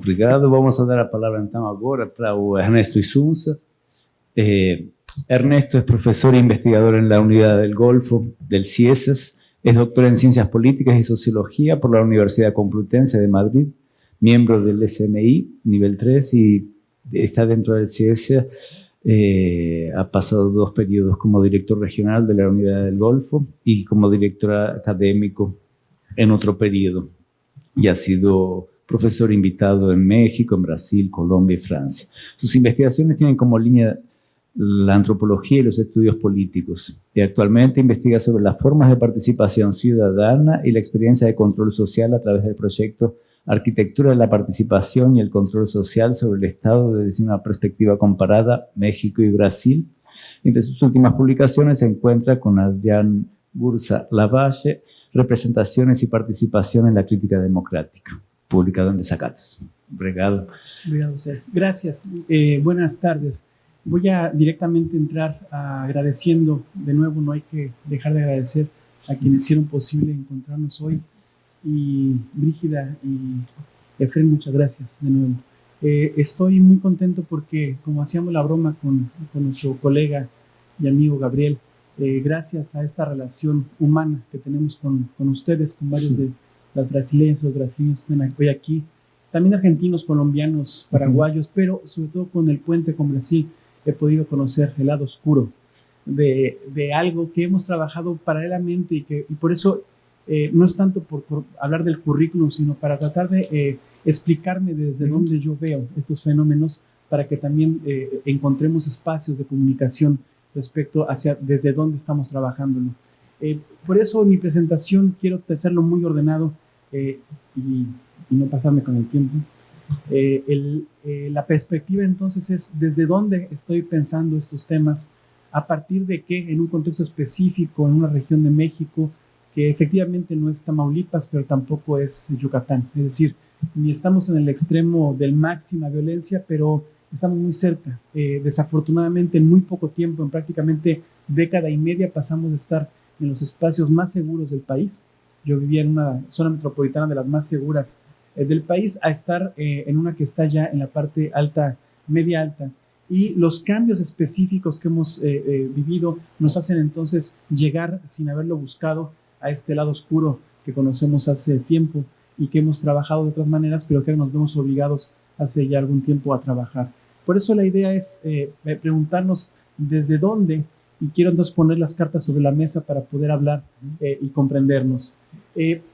Obrigado. Vamos a dar a palavra então agora para o Ernesto Isunza. Ernesto es profesor e investigador en la Unidad del Golfo del CIESAS, es doctor en Ciencias Políticas y Sociología por la Universidad Complutense de Madrid, miembro del SNI nivel 3 y está dentro del CIESAS. Ha pasado 2 periodos como director regional de la Unidad del Golfo y como director académico en otro periodo. Y ha sido profesor invitado en México, en Brasil, Colombia y Francia. Sus investigaciones tienen como línea la antropología y los estudios políticos. Y actualmente investiga sobre las formas de participación ciudadana y la experiencia de control social a través del proyecto Arquitectura de la Participación y el Control Social sobre el Estado desde una perspectiva comparada, México y Brasil. Entre sus últimas publicaciones se encuentra con Adrián Bursa Lavalle, Representaciones y Participación en la Crítica Democrática, publicado en Desacatos. Obrigado. Obrigado a usted. Gracias. Buenas tardes. Voy a directamente entrar agradeciendo de nuevo, no hay que dejar de agradecer a quienes hicieron posible encontrarnos hoy. Y Brígida y Efren, muchas gracias de nuevo. Estoy muy contento porque, como hacíamos la broma con nuestro colega y amigo Gabriel, gracias a esta relación humana que tenemos con ustedes, con varios de las brasileñas, los brasileños que están hoy aquí, también argentinos, colombianos, paraguayos, pero sobre todo con el puente con Brasil, he podido conocer el lado oscuro de algo que hemos trabajado paralelamente y por eso no es tanto por hablar del currículum, sino para tratar de explicarme desde dónde yo veo estos fenómenos, para que también encontremos espacios de comunicación respecto hacia desde dónde estamos trabajándolo. Por eso en mi presentación quiero hacerlo muy ordenado y no pasarme con el tiempo. La perspectiva entonces es desde dónde estoy pensando estos temas, a partir de qué, en un contexto específico, en una región de México, que efectivamente no es Tamaulipas, pero tampoco es Yucatán. Es decir, ni estamos en el extremo de máxima violencia, pero estamos muy cerca. Desafortunadamente, en muy poco tiempo, en prácticamente década y media, pasamos de estar en los espacios más seguros del país. Yo vivía en una zona metropolitana de las más seguras del país, a estar en una que está ya en la parte alta, media alta. Y los cambios específicos que hemos vivido nos hacen entonces llegar, sin haberlo buscado, a este lado oscuro que conocemos hace tiempo y que hemos trabajado de otras maneras, pero que nos vemos obligados hace ya algún tiempo a trabajar. Por eso la idea es preguntarnos desde dónde, y quiero entonces poner las cartas sobre la mesa para poder hablar y comprendernos.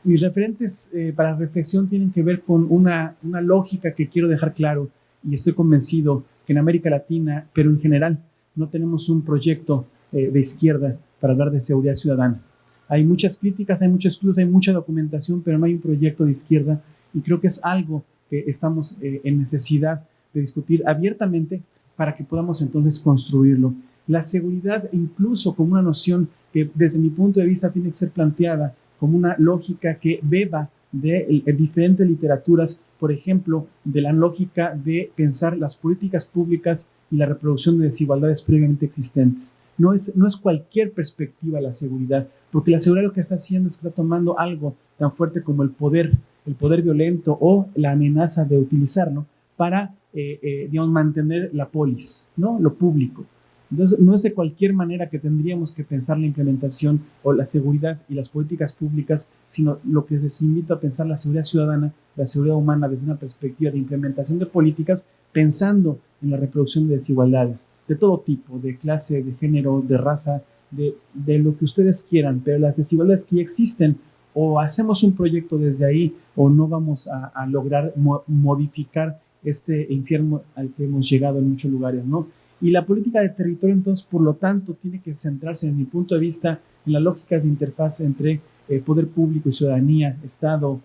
Mis referentes para reflexión tienen que ver con una lógica que quiero dejar claro, y estoy convencido que en América Latina, pero en general, no tenemos un proyecto de izquierda para hablar de seguridad ciudadana. Hay muchas críticas, hay muchos estudios, hay mucha documentación, pero no hay un proyecto de izquierda, y creo que es algo que estamos en necesidad de discutir abiertamente para que podamos entonces construirlo. La seguridad, incluso como una noción que desde mi punto de vista tiene que ser planteada como una lógica que beba de diferentes literaturas, por ejemplo, de la lógica de pensar las políticas públicas y la reproducción de desigualdades previamente existentes. No es cualquier perspectiva la seguridad, porque la seguridad lo que está haciendo es que está tomando algo tan fuerte como el poder violento o la amenaza de utilizarlo para, digamos, mantener la polis, ¿no? Lo público. Entonces, no es de cualquier manera que tendríamos que pensar la implementación o la seguridad y las políticas públicas, sino lo que les invito a pensar la seguridad ciudadana, la seguridad humana desde una perspectiva de implementación de políticas, pensando en la reproducción de desigualdades de todo tipo, de clase, de género, de raza, de lo que ustedes quieran, pero las desigualdades que ya existen, o hacemos un proyecto desde ahí, o no vamos a lograr modificar este infierno al que hemos llegado en muchos lugares, ¿no? Y la política de territorio, entonces, por lo tanto, tiene que centrarse, en mi punto de vista, en las lógicas de interfaz entre poder público y ciudadanía, Estado,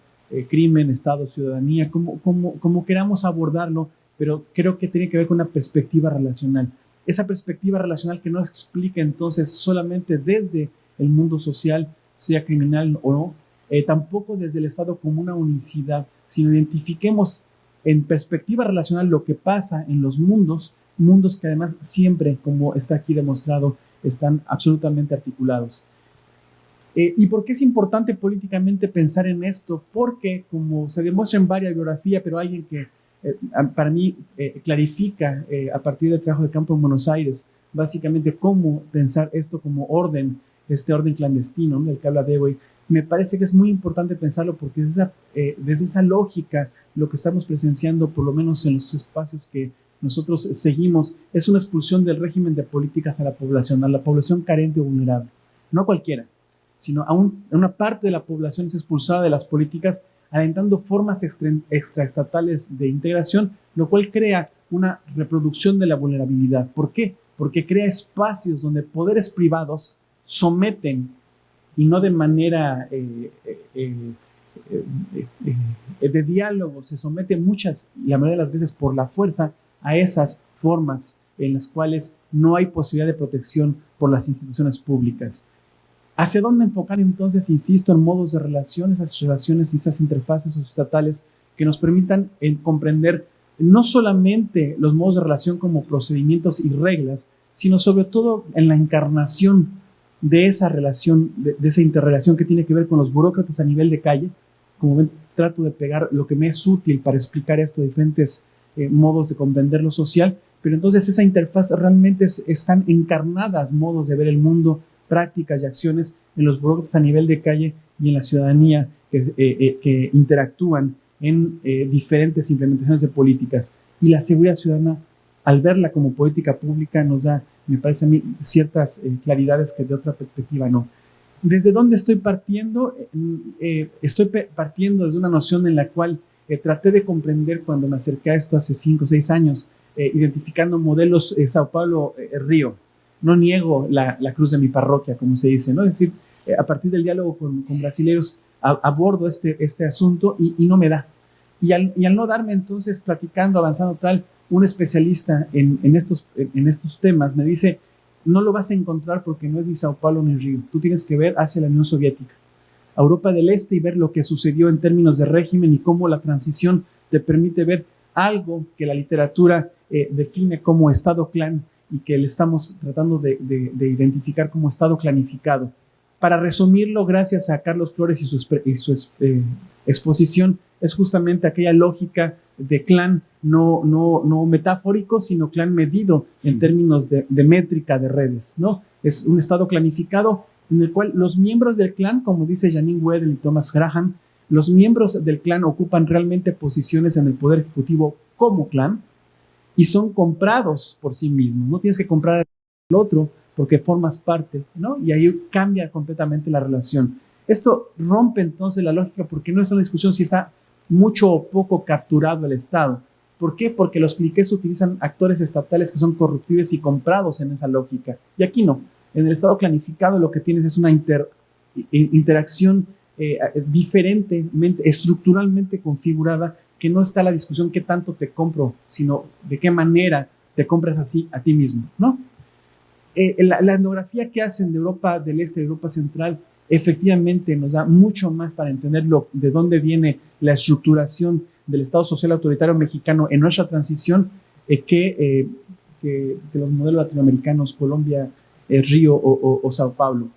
crimen, Estado, ciudadanía, como queramos abordarlo, pero creo que tiene que ver con una perspectiva relacional. Esa perspectiva relacional que no explica entonces solamente desde el mundo social, sea criminal o no, tampoco desde el Estado como una unicidad, sino identifiquemos en perspectiva relacional lo que pasa en los mundos que además siempre, como está aquí demostrado, están absolutamente articulados. ¿Y por qué es importante políticamente pensar en esto? Porque, como se demuestra en varias biografías, pero alguien que para mí clarifica a partir del trabajo de campo en Buenos Aires, básicamente cómo pensar esto como orden, este orden clandestino, ¿no?, del que habla Dewey. Me parece que es muy importante pensarlo porque desde esa lógica lo que estamos presenciando, por lo menos en los espacios que nosotros seguimos, es una expulsión del régimen de políticas a la población carente o vulnerable. No cualquiera, sino a una parte de la población es expulsada de las políticas, alentando formas extraestatales de integración, lo cual crea una reproducción de la vulnerabilidad. ¿Por qué? Porque crea espacios donde poderes privados someten, y no de manera de diálogo, se somete la mayoría de las veces por la fuerza, a esas formas en las cuales no hay posibilidad de protección por las instituciones públicas. ¿Hacia dónde enfocar entonces, insisto, en modos de relación, esas relaciones y esas interfaces socioestatales que nos permitan comprender no solamente los modos de relación como procedimientos y reglas, sino sobre todo en la encarnación de esa relación, de esa interrelación que tiene que ver con los burócratas a nivel de calle? Como ven, trato de pegar lo que me es útil para explicar esto, diferentes modos de comprender lo social, pero entonces esa interfaz realmente están encarnadas modos de ver el mundo, prácticas y acciones en los burócratas a nivel de calle y en la ciudadanía que interactúan en diferentes implementaciones de políticas. Y la seguridad ciudadana, al verla como política pública, nos da, me parece a mí, ciertas claridades que de otra perspectiva no. ¿Desde dónde estoy partiendo? Estoy partiendo desde una noción en la cual traté de comprender cuando me acerqué a esto hace 5 o 6 años, identificando modelos Sao Paulo-Río. No niego la cruz de mi parroquia, como se dice, ¿no? Es decir, a partir del diálogo con brasileños abordo este asunto y no me da. Y al no darme, entonces, platicando, avanzando tal, un especialista en estos temas me dice: no lo vas a encontrar porque no es ni Sao Paulo ni Río. Tú tienes que ver hacia la Unión Soviética, a Europa del Este, y ver lo que sucedió en términos de régimen y cómo la transición te permite ver algo que la literatura define como Estado-clan y que le estamos tratando de identificar como Estado clanificado. Para resumirlo, gracias a Carlos Flores y su exposición, es justamente aquella lógica de clan no metafórico, sino clan medido en términos de métrica de redes, ¿no? Es un Estado clanificado en el cual los miembros del clan, como dice Janine Wedel y Thomas Graham, los miembros del clan ocupan realmente posiciones en el poder ejecutivo como clan y son comprados por sí mismos. No tienes que comprar al otro porque formas parte, ¿no? Y ahí cambia completamente la relación. Esto rompe entonces la lógica, porque no es una discusión si está mucho o poco capturado el Estado. ¿Por qué? Porque los cliqués utilizan actores estatales que son corruptibles y comprados en esa lógica. Y aquí no. En el Estado clanificado lo que tienes es una interacción diferentemente, estructuralmente configurada, que no está la discusión qué tanto te compro, sino de qué manera te compras así a ti mismo, ¿no? La etnografía que hacen de Europa del Este, de Europa Central, efectivamente nos da mucho más para entender de dónde viene la estructuración del Estado social autoritario mexicano en nuestra transición que los modelos latinoamericanos, Colombia, Río o Sao Paulo.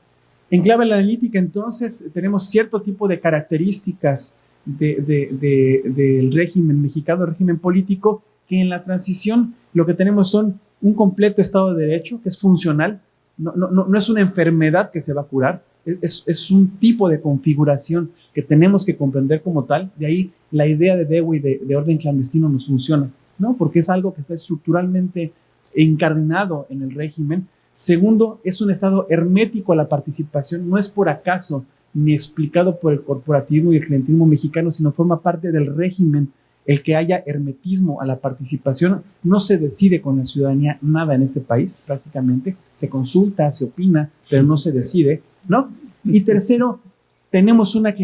En clave analítica, entonces, tenemos cierto tipo de características del régimen mexicano, el régimen político, que en la transición lo que tenemos son un completo Estado de Derecho que es funcional, no es una enfermedad que se va a curar, es un tipo de configuración que tenemos que comprender como tal. De ahí la idea de Dewey de orden clandestino nos funciona, ¿no? Porque es algo que está estructuralmente incardinado en el régimen. Segundo, es un Estado hermético a la participación, no es por acaso ni explicado por el corporativismo y el clientelismo mexicano, sino forma parte del régimen el que haya hermetismo a la participación. No se decide con la ciudadanía nada en este país, prácticamente. Se consulta, se opina, pero no se decide, ¿no? Y tercero, tenemos una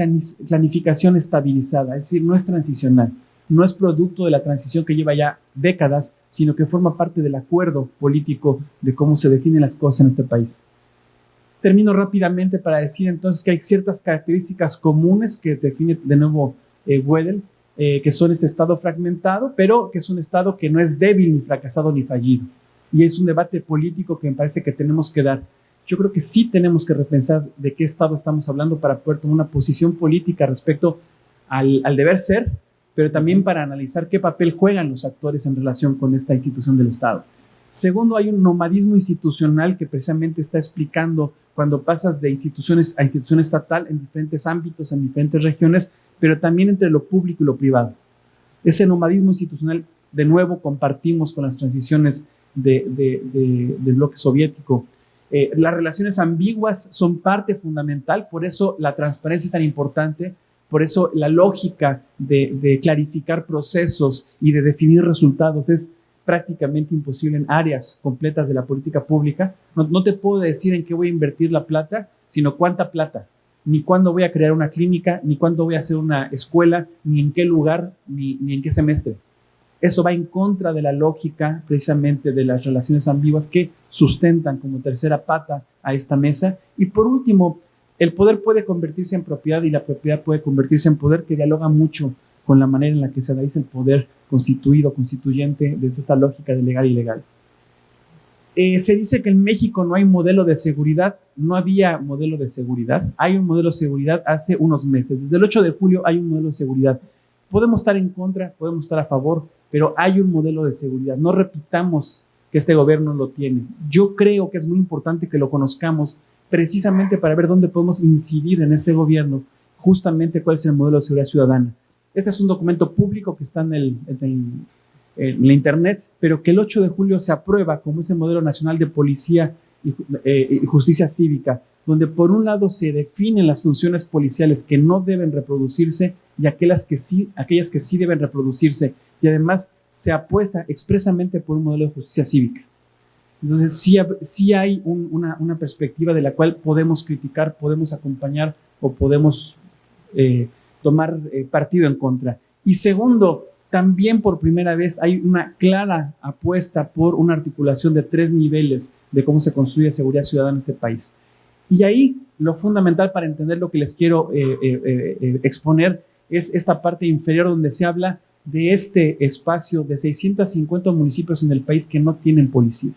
planificación estabilizada, es decir, no es transicional, no es producto de la transición que lleva ya décadas, sino que forma parte del acuerdo político de cómo se definen las cosas en este país. Termino rápidamente para decir entonces que hay ciertas características comunes que define de nuevo Wedel, que son ese Estado fragmentado, pero que es un Estado que no es débil, ni fracasado, ni fallido. Y es un debate político que me parece que tenemos que dar. Yo creo que sí tenemos que repensar de qué Estado estamos hablando para poder tomar una posición política respecto al deber ser, pero también para analizar qué papel juegan los actores en relación con esta institución del Estado. Segundo, hay un nomadismo institucional que precisamente está explicando cuando pasas de instituciones a institución estatal en diferentes ámbitos, en diferentes regiones, pero también entre lo público y lo privado. Ese nomadismo institucional, de nuevo, compartimos con las transiciones del bloque soviético. Las relaciones ambiguas son parte fundamental, por eso la transparencia es tan importante, por eso la lógica de clarificar procesos y de definir resultados es prácticamente imposible en áreas completas de la política pública. No te puedo decir en qué voy a invertir la plata, sino cuánta plata, ni cuándo voy a crear una clínica, ni cuándo voy a hacer una escuela, ni en qué lugar, ni en qué semestre. Eso va en contra de la lógica precisamente de las relaciones ambiguas que sustentan como tercera pata a esta mesa. Y por último, el poder puede convertirse en propiedad y la propiedad puede convertirse en poder, que dialoga mucho con la manera en la que se analiza el poder constituido, constituyente, desde esta lógica de legal y ilegal. Se dice que en México no hay modelo de seguridad. No había modelo de seguridad. Hay un modelo de seguridad hace unos meses. Desde el 8 de julio hay un modelo de seguridad. Podemos estar en contra, podemos estar a favor, pero hay un modelo de seguridad. No repitamos que este gobierno lo tiene. Yo creo que es muy importante que lo conozcamos precisamente para ver dónde podemos incidir en este gobierno, justamente cuál es el modelo de seguridad ciudadana. Este es un documento público que está en la internet, pero que el 8 de julio se aprueba como ese modelo nacional de policía y justicia cívica, donde por un lado se definen las funciones policiales que no deben reproducirse y aquellas que sí deben reproducirse, y además se apuesta expresamente por un modelo de justicia cívica. Entonces sí hay una perspectiva de la cual podemos criticar, podemos acompañar o podemos tomar partido en contra. Y segundo, también por primera vez hay una clara apuesta por una articulación de 3 niveles de cómo se construye seguridad ciudadana en este país. Y ahí lo fundamental para entender lo que les quiero exponer es esta parte inferior donde se habla de este espacio de 650 municipios en el país que no tienen policía.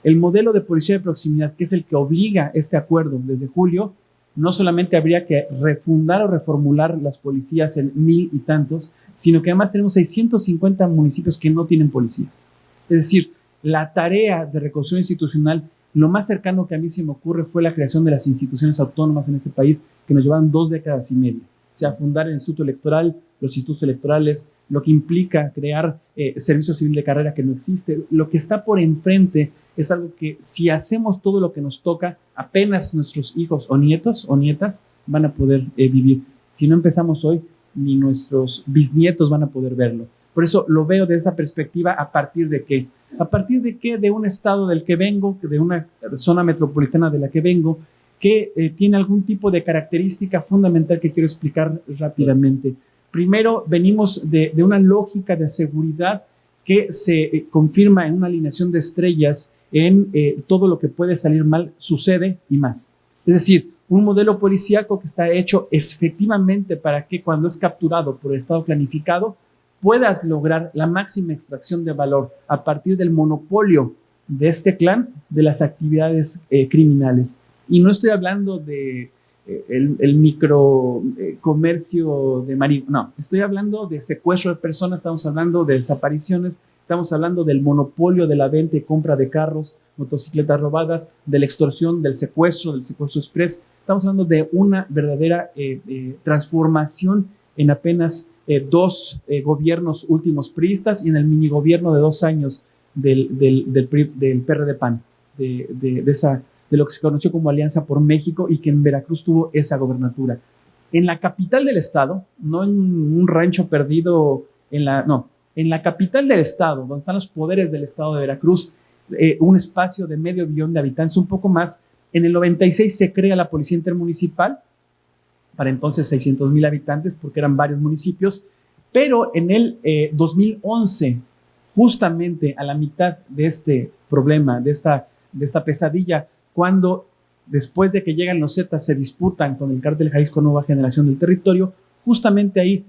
El modelo de policía de proximidad, que es el que obliga este acuerdo desde julio, no solamente habría que refundar o reformular las policías en 1000 y tantos, sino que además tenemos 650 municipios que no tienen policías. Es decir, la tarea de reconstrucción institucional, lo más cercano que a mí se me ocurre fue la creación de las instituciones autónomas en este país, que nos llevaron 2 décadas y media. O sea, fundar el Instituto Electoral, los institutos electorales, lo que implica crear servicio civil de carrera que no existe. Lo que está por enfrente es algo que, si hacemos todo lo que nos toca, apenas nuestros hijos o nietos o nietas van a poder vivir. Si no empezamos hoy, ni nuestros bisnietos van a poder verlo. Por eso lo veo de esa perspectiva. ¿A partir de qué? ¿A partir de qué? De un estado del que vengo, de una zona metropolitana de la que vengo, que tiene algún tipo de característica fundamental que quiero explicar rápidamente. Primero, venimos de una lógica de seguridad que se confirma en una alineación de estrellas en todo lo que puede salir mal, sucede y más. Es decir, un modelo policíaco que está hecho efectivamente para que cuando es capturado por el Estado planificado puedas lograr la máxima extracción de valor a partir del monopolio de este clan de las actividades criminales. Y no estoy hablando de el microcomercio de marihuana, no, estoy hablando de secuestro de personas, estamos hablando de desapariciones, estamos hablando del monopolio de la venta y compra de carros, motocicletas robadas, de la extorsión, del secuestro express. Estamos hablando de una verdadera transformación en apenas 2 gobiernos últimos priistas y en el minigobierno de 2 años del PRD-PAN, de lo que se conoció como Alianza por México y que en Veracruz tuvo esa gobernatura. En la capital del estado, no en un rancho perdido, en la capital del estado, donde están los poderes del estado de Veracruz, un espacio de 500 000 de habitantes, un poco más. En el 96 se crea la Policía Intermunicipal, para entonces 600,000 habitantes, porque eran varios municipios, pero en el 2011, justamente a la mitad de este problema, de esta pesadilla, cuando después de que llegan los Zetas se disputan con el Cártel Jalisco Nueva Generación del territorio, justamente ahí,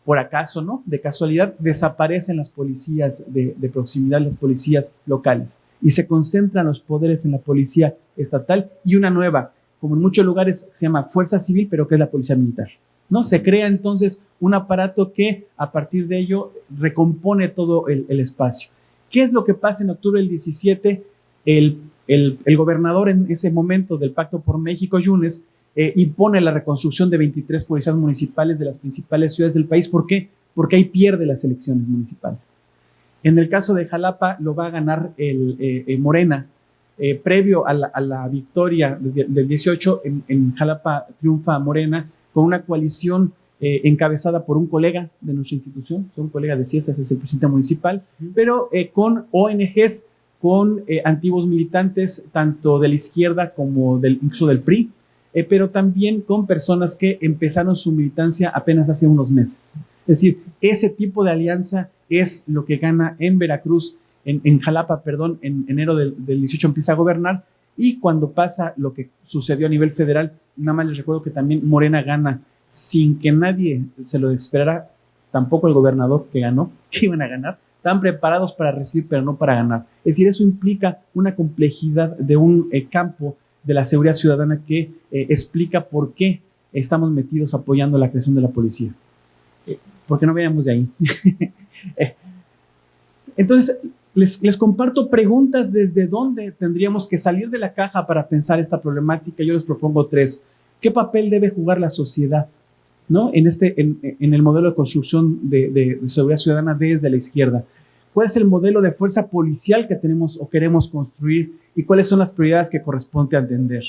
por acaso, ¿no?, de casualidad, desaparecen las policías de proximidad, las policías locales, y se concentran los poderes en la policía estatal y una nueva, como en muchos lugares se llama Fuerza Civil, pero que es la policía militar. ¿no? Se crea entonces un aparato que a partir de ello recompone todo el espacio. ¿Qué es lo que pasa en octubre del 17? El gobernador en ese momento del Pacto por México, Yunes, impone la reconstrucción de 23 policías municipales de las principales ciudades del país. ¿Por qué? Porque ahí pierde las elecciones municipales. En el caso de Jalapa lo va a ganar Morena. Previo a la victoria del 18, en Jalapa triunfa Morena con una coalición encabezada por un colega de nuestra institución, un colega de CIESAS, es el presidente municipal, pero con ONGs, con antiguos militantes, tanto de la izquierda como incluso del PRI, pero también con personas que empezaron su militancia apenas hace unos meses. Es decir, ese tipo de alianza es lo que gana en Veracruz, en Jalapa, perdón, en enero del 18 empieza a gobernar, y cuando pasa lo que sucedió a nivel federal, nada más les recuerdo que también Morena gana sin que nadie se lo esperara, tampoco el gobernador que ganó, que iban a ganar. Estaban preparados para recibir, pero no para ganar. Es decir, eso implica una complejidad de un campo de la seguridad ciudadana que explica por qué estamos metidos apoyando la creación de la policía. Porque no veamos de ahí. Entonces, les comparto preguntas desde dónde tendríamos que salir de la caja para pensar esta problemática. Yo les propongo 3. ¿Qué papel debe jugar la sociedad, ¿no? en el modelo de construcción de seguridad ciudadana desde la izquierda? ¿Cuál es el modelo de fuerza policial que tenemos o queremos construir y cuáles son las prioridades que corresponde atender?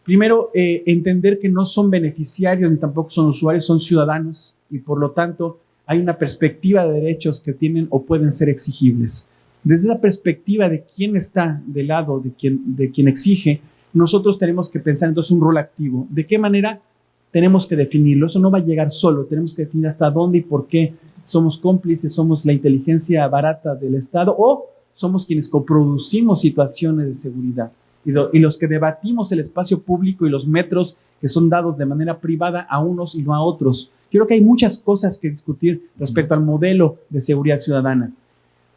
Primero, entender que no son beneficiarios ni tampoco son usuarios, son ciudadanos, y por lo tanto hay una perspectiva de derechos que tienen o pueden ser exigibles. Desde esa perspectiva de quién está del lado de quien exige, nosotros tenemos que pensar entonces un rol activo. ¿De qué manera tenemos que definirlo? Eso no va a llegar solo, tenemos que definir hasta dónde y por qué somos cómplices, somos la inteligencia barata del Estado o somos quienes coproducimos situaciones de seguridad. Y los que debatimos el espacio público y los metros que son dados de manera privada a unos y no a otros. Creo que hay muchas cosas que discutir respecto al modelo de seguridad ciudadana.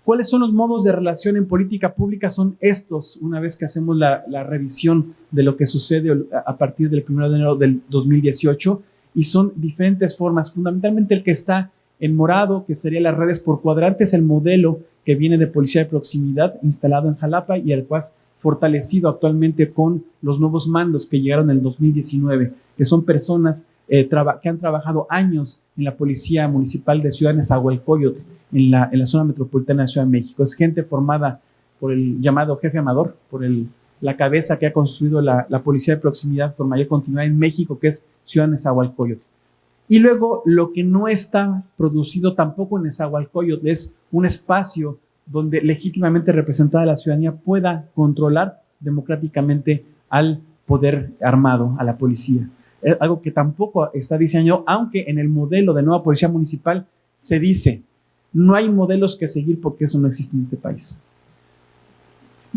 ¿Cuáles son los modos de relación en política pública? Son estos, una vez que hacemos la revisión de lo que sucede a partir del 1 de enero del 2018, y son diferentes formas. Fundamentalmente el que está en morado, que sería las redes por cuadrante, es el modelo que viene de policía de proximidad instalado en Jalapa y el cual fortalecido actualmente con los nuevos mandos que llegaron en el 2019, que son personas que han trabajado años en la Policía Municipal de Ciudad Nezahualcóyotl, en la zona metropolitana de Ciudad de México. Es gente formada por el llamado jefe amador, por la cabeza que ha construido la Policía de Proximidad con mayor continuidad en México, que es Ciudad Nezahualcóyotl. Y luego lo que no está producido tampoco en Nezahualcóyotl es un espacio donde legítimamente representada la ciudadanía pueda controlar democráticamente al poder armado, a la policía. Es algo que tampoco está diseñado, aunque en el modelo de nueva policía municipal se dice, no hay modelos que seguir porque eso no existe en este país.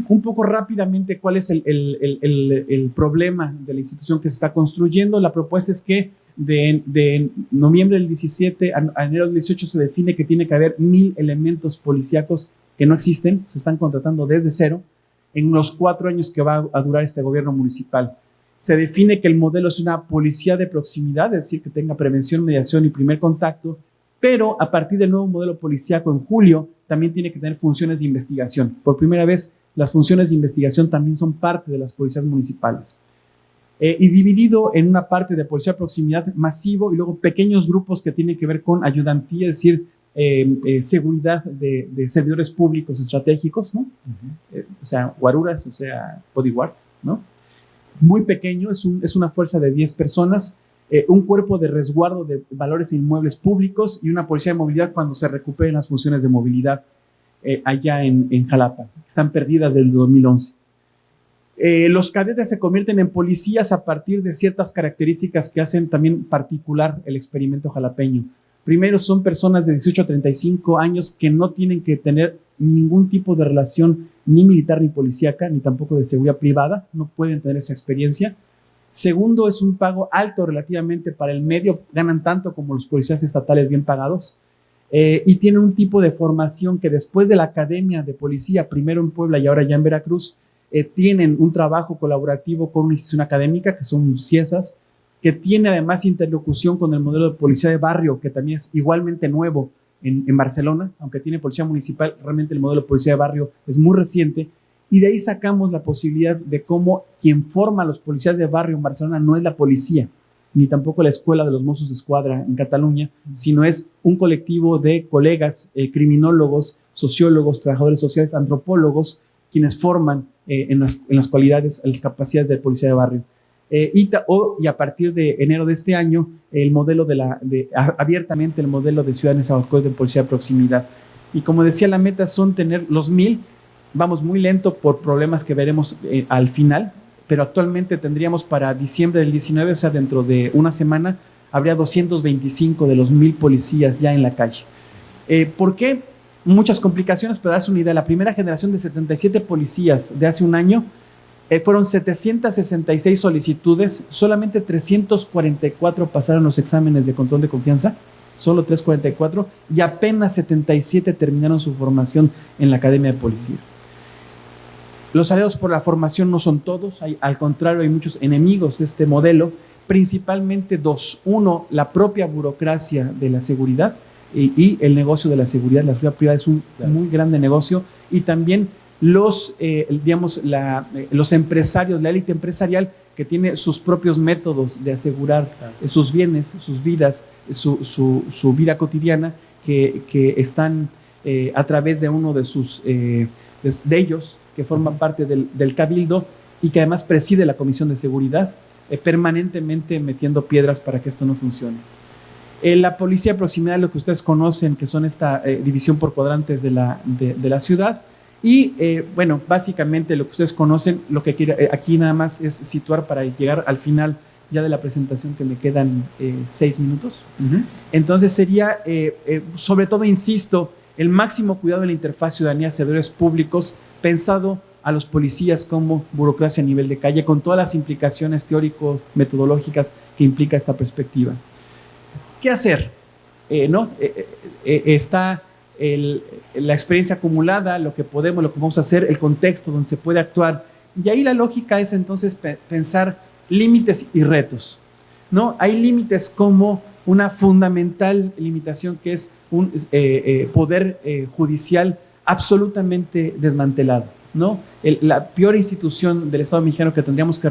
Un poco rápidamente, ¿cuál es el problema de la institución que se está construyendo? La propuesta es que de noviembre del 17 a enero del 18 se define que tiene que haber 1,000 elementos policíacos que no existen, se están contratando desde cero en los 4 años que va a durar este gobierno municipal. Se define que el modelo es una policía de proximidad, es decir, que tenga prevención, mediación y primer contacto, pero a partir del nuevo modelo policíaco en julio también tiene que tener funciones de investigación. Por primera vez, las funciones de investigación también son parte de las policías municipales. Y dividido en una parte de policía de proximidad masivo y luego pequeños grupos que tienen que ver con ayudantía, es decir, seguridad de servidores públicos estratégicos, ¿no? O sea, guaruras, o sea, bodyguards, ¿no? Muy pequeño, es una fuerza de 10 personas, un cuerpo de resguardo de valores e inmuebles públicos y una policía de movilidad cuando se recuperen las funciones de movilidad allá en Jalapa, que están perdidas desde el 2011. Los cadetes se convierten en policías a partir de ciertas características que hacen también particular el experimento jalapeño. Primero, son personas de 18 a 35 años que no tienen que tener ningún tipo de relación ni militar ni policíaca, ni tampoco de seguridad privada, no pueden tener esa experiencia. Segundo, es un pago alto relativamente para el medio, ganan tanto como los policías estatales bien pagados, y tienen un tipo de formación que después de la academia de policía, primero en Puebla y ahora ya en Veracruz, tienen un trabajo colaborativo con una institución académica, que son CIESAS, que tiene además interlocución con el modelo de policía de barrio, que también es igualmente nuevo en Barcelona, aunque tiene policía municipal, realmente el modelo de policía de barrio es muy reciente, y de ahí sacamos la posibilidad de cómo quien forma a los policías de barrio en Barcelona no es la policía, ni tampoco la escuela de los Mossos d'Esquadra en Cataluña, sino es un colectivo de colegas, criminólogos, sociólogos, trabajadores sociales, antropólogos, quienes forman en las cualidades, en las capacidades de policía de barrio. Y a partir de enero de este año, el modelo abiertamente el modelo de Ciudad de Nezahualcóyotl de policía de proximidad. Y como decía, la meta son tener los 1000, vamos muy lento por problemas que veremos al final, pero actualmente tendríamos para diciembre del 19, o sea, dentro de una semana, habría 225 de los 1000 policías ya en la calle. ¿Por qué? Muchas complicaciones, pero darse una idea, la primera generación de 77 policías de hace un año, fueron 766 solicitudes, solamente 344 pasaron los exámenes de control de confianza, solo 344, y apenas 77 terminaron su formación en la Academia de Policía. Los aliados por la formación no son todos, al contrario, hay muchos enemigos de este modelo, principalmente dos. Uno, la propia burocracia de la seguridad y el negocio de la seguridad. La seguridad privada es un muy grande negocio, y también los empresarios, la élite empresarial, que tiene sus propios métodos de asegurar sus bienes, sus vidas, su vida cotidiana, que están a través de uno de ellos, que forma parte del Cabildo y que además preside la Comisión de Seguridad, permanentemente metiendo piedras para que esto no funcione. La policía de proximidad, lo que ustedes conocen, que son esta división por cuadrantes de la ciudad, y bueno, básicamente lo que ustedes conocen, lo que aquí nada más es situar para llegar al final ya de la presentación, que me quedan 6 minutos. Entonces sería, sobre todo, insisto, el máximo cuidado en la interfaz ciudadanía-servidores públicos, pensado a los policías como burocracia a nivel de calle, con todas las implicaciones teóricos, metodológicas que implica esta perspectiva. ¿Qué hacer? Está la experiencia acumulada, lo que vamos a hacer, el contexto donde se puede actuar, y ahí la lógica es entonces pensar límites y retos, ¿no? Hay límites como una fundamental limitación, que es un poder judicial absolutamente desmantelado, ¿no? La peor institución del Estado mexicano que tendríamos que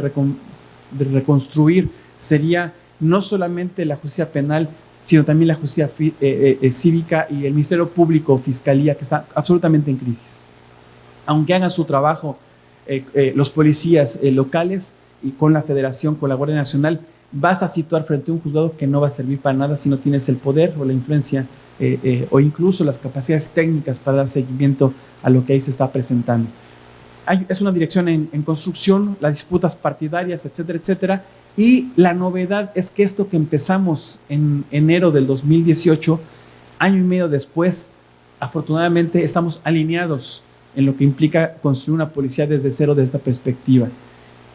reconstruir sería no solamente la justicia penal, sino también la justicia cívica y el Ministerio Público, Fiscalía, que está absolutamente en crisis. Aunque hagan su trabajo los policías locales y con la Federación, con la Guardia Nacional, vas a situar frente a un juzgado que no va a servir para nada si no tienes el poder o la influencia o incluso las capacidades técnicas para dar seguimiento a lo que ahí se está presentando. Es una dirección en construcción, las disputas partidarias, etcétera, etcétera, y la novedad es que esto que empezamos en enero del 2018, año y medio después, afortunadamente estamos alineados en lo que implica construir una policía desde cero desde esta perspectiva.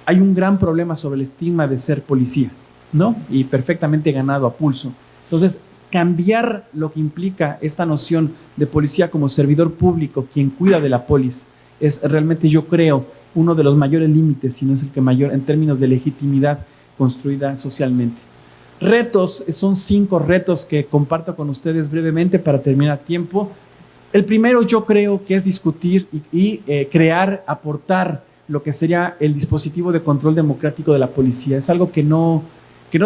Hay un gran problema sobre el estigma de ser policía, ¿no? Y perfectamente ganado a pulso. Entonces, cambiar lo que implica esta noción de policía como servidor público, quien cuida de la polis, es realmente, yo creo, uno de los mayores límites, si no es el que mayor, en términos de legitimidad construida socialmente. Retos, son 5 retos que comparto con ustedes brevemente para terminar a tiempo. El primero, yo creo que es discutir y crear, aportar lo que sería el dispositivo de control democrático de la policía. Es algo que no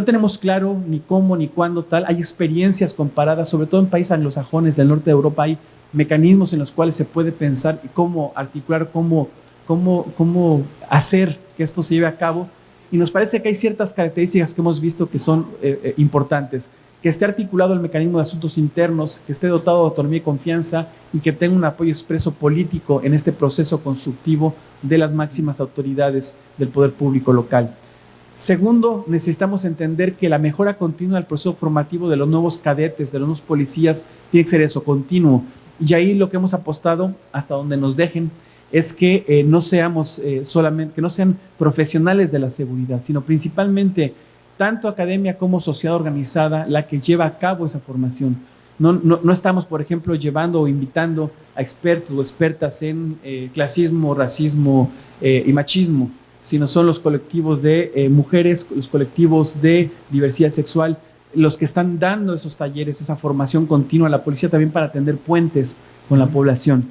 tenemos claro ni cómo ni cuándo tal. Hay experiencias comparadas, sobre todo en países anglosajones del norte de Europa, hay mecanismos en los cuales se puede pensar y cómo articular, cómo hacer que esto se lleve a cabo. Y nos parece que hay ciertas características que hemos visto que son importantes. Que esté articulado el mecanismo de asuntos internos, que esté dotado de autonomía y confianza y que tenga un apoyo expreso político en este proceso constructivo de las máximas autoridades del poder público local. Segundo, necesitamos entender que la mejora continua del proceso formativo de los nuevos cadetes, de los nuevos policías, tiene que ser eso, continuo. Y ahí lo que hemos apostado, hasta donde nos dejen, es que no seamos solamente, que no sean profesionales de la seguridad, sino principalmente tanto academia como sociedad organizada la que lleva a cabo esa formación. No estamos, por ejemplo, llevando o invitando a expertos o expertas en clasismo, racismo y machismo, sino son los colectivos de mujeres, los colectivos de diversidad sexual, los que están dando esos talleres, esa formación continua a la policía también para tender puentes con la población.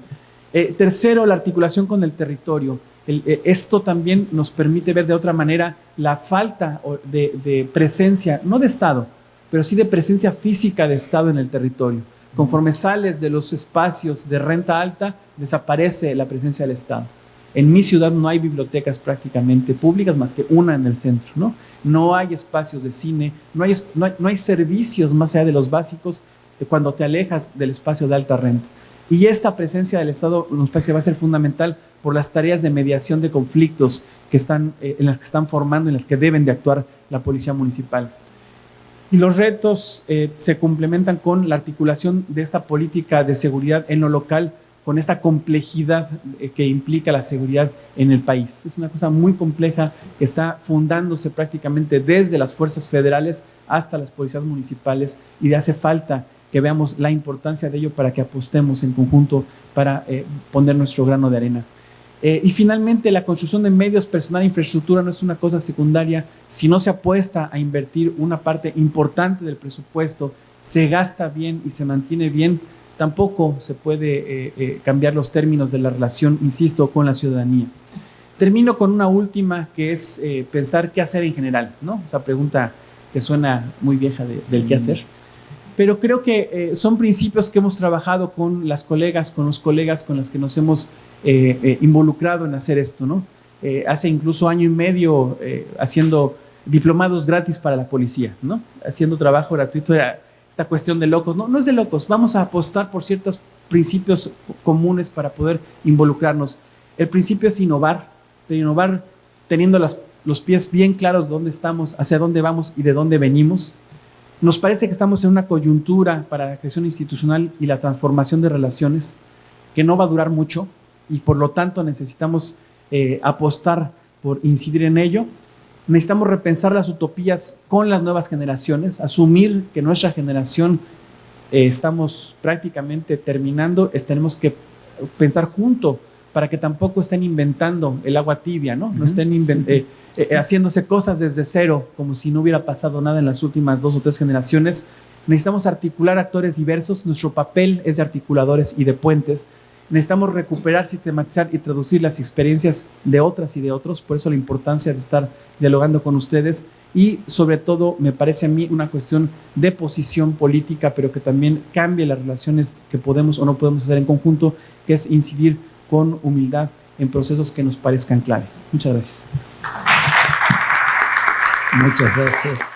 Tercero, la articulación con el territorio. Esto también nos permite ver de otra manera la falta de presencia, no de Estado, pero sí de presencia física de Estado en el territorio. Conforme sales de los espacios de renta alta, desaparece la presencia del Estado. En mi ciudad no hay bibliotecas prácticamente públicas más que una en el centro, ¿no? No hay espacios de cine, no hay servicios más allá de los básicos cuando te alejas del espacio de alta renta. Y esta presencia del Estado nos parece va a ser fundamental por las tareas de mediación de conflictos que están, en las que están formando, en las que deben de actuar la policía municipal. Y los retos se complementan con la articulación de esta política de seguridad en lo local, con esta complejidad que implica la seguridad en el país. Es una cosa muy compleja que está fundándose prácticamente desde las fuerzas federales hasta las policías municipales y hace falta que veamos la importancia de ello para que apostemos en conjunto para poner nuestro grano de arena. Y finalmente, la construcción de medios, personal e infraestructura no es una cosa secundaria. Si no se apuesta a invertir una parte importante del presupuesto, se gasta bien y se mantiene bien, tampoco se puede cambiar los términos de la relación, insisto, con la ciudadanía. Termino con una última, que es pensar qué hacer en general, ¿no? Esa pregunta que suena muy vieja del qué hacer. Pero creo que son principios que hemos trabajado con las colegas, con los colegas con los que nos hemos involucrado en hacer esto, ¿no? Hace incluso año y medio haciendo diplomados gratis para la policía, ¿no? Haciendo trabajo gratuito. Esta cuestión de locos, no es de locos, vamos a apostar por ciertos principios comunes para poder involucrarnos. El principio es innovar, pero innovar teniendo los pies bien claros de dónde estamos, hacia dónde vamos y de dónde venimos. Nos parece que estamos en una coyuntura para la creación institucional y la transformación de relaciones que no va a durar mucho y por lo tanto necesitamos apostar por incidir en ello. Necesitamos repensar las utopías con las nuevas generaciones, asumir que nuestra generación estamos prácticamente terminando, tenemos que pensar junto para que tampoco estén inventando el agua tibia, ¿no? No estén haciéndose cosas desde cero, como si no hubiera pasado nada en las últimas 2 o 3 generaciones. Necesitamos articular actores diversos, nuestro papel es de articuladores y de puentes. Necesitamos recuperar, sistematizar y traducir las experiencias de otras y de otros, por eso la importancia de estar dialogando con ustedes y sobre todo me parece a mí una cuestión de posición política, pero que también cambie las relaciones que podemos o no podemos hacer en conjunto, que es incidir con humildad en procesos que nos parezcan clave. Muchas gracias. Muchas gracias.